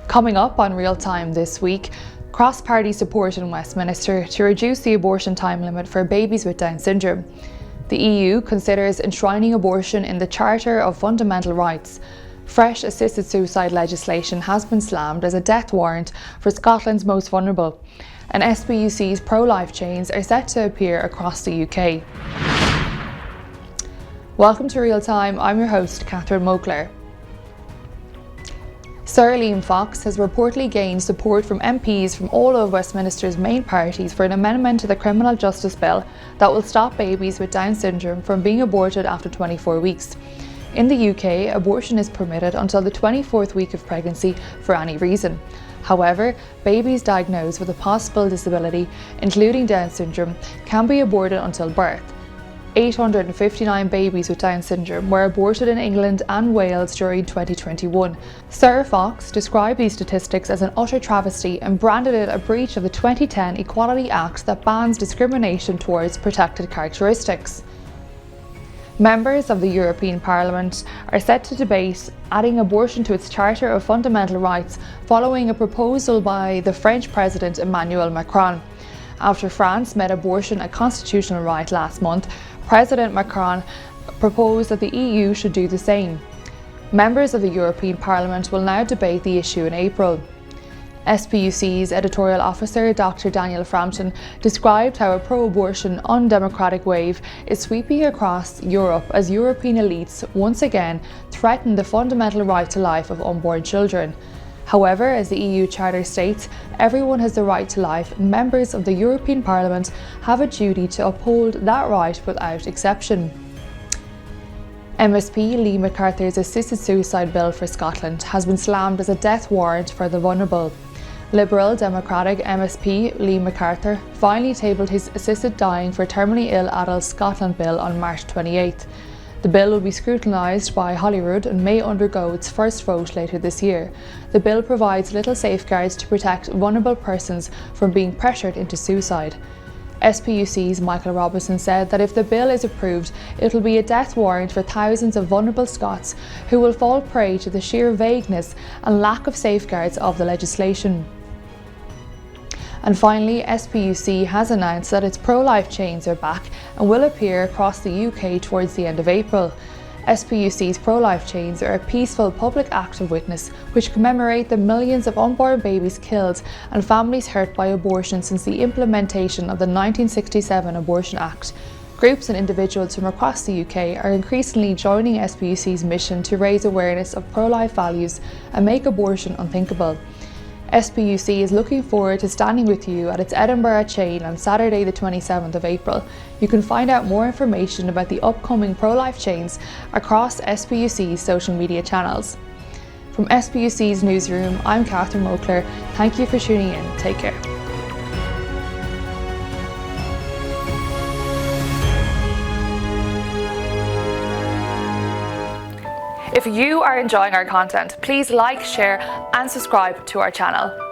Coming up on Real Time this week, cross-party support in Westminster to reduce the abortion time limit for babies with Down syndrome. The EU considers enshrining abortion in the Charter of Fundamental Rights. Fresh assisted suicide legislation has been slammed as a death warrant for Scotland's most vulnerable. And SPUC's pro-life chains are set to appear across the UK. Welcome to Real Time, I'm your host, Catherine Mokler. Sir Liam Fox has reportedly gained support from MPs from all of Westminster's main parties for an amendment to the Criminal Justice Bill that will stop babies with Down syndrome from being aborted after 24 weeks. In the UK, abortion is permitted until the 24th week of pregnancy for any reason. However, babies diagnosed with a possible disability, including Down syndrome, can be aborted until birth. 859 babies with Down syndrome were aborted in England and Wales during 2021. Sir Fox described these statistics as an utter travesty and branded it a breach of the 2010 Equality Act that bans discrimination towards protected characteristics. Members of the European Parliament are set to debate adding abortion to its Charter of Fundamental Rights following a proposal by the French President Emmanuel Macron. After France made abortion a constitutional right last month, President Macron proposed that the EU should do the same. Members of the European Parliament will now debate the issue in April. SPUC's editorial officer, Dr. Daniel Frampton, described how a pro-abortion, undemocratic wave is sweeping across Europe as European elites once again threaten the fundamental right to life of unborn children. However, as the EU Charter states, everyone has the right to life and members of the European Parliament have a duty to uphold that right without exception. MSP Lee MacArthur's assisted suicide bill for Scotland has been slammed as a death warrant for the vulnerable. Liberal Democratic MSP Lee MacArthur finally tabled his assisted dying for terminally ill adults Scotland bill on March 28th. The bill will be scrutinised by Holyrood and may undergo its first vote later this year. The bill provides little safeguards to protect vulnerable persons from being pressured into suicide. SPUC's Michael Robinson said that if the bill is approved, it will be a death warrant for thousands of vulnerable Scots who will fall prey to the sheer vagueness and lack of safeguards of the legislation. And finally, SPUC has announced that its pro-life chains are back and will appear across the UK towards the end of April. SPUC's pro-life chains are a peaceful public act of witness which commemorate the millions of unborn babies killed and families hurt by abortion since the implementation of the 1967 Abortion Act. Groups and individuals from across the UK are increasingly joining SPUC's mission to raise awareness of pro-life values and make abortion unthinkable. SPUC is looking forward to standing with you at its Edinburgh chain on Saturday the 27th of April. You can find out more information about the upcoming pro-life chains across SPUC's social media channels. From SPUC's newsroom, I'm Catherine Mokler. Thank you for tuning in. Take care. If you are enjoying our content, please like, share and subscribe to our channel.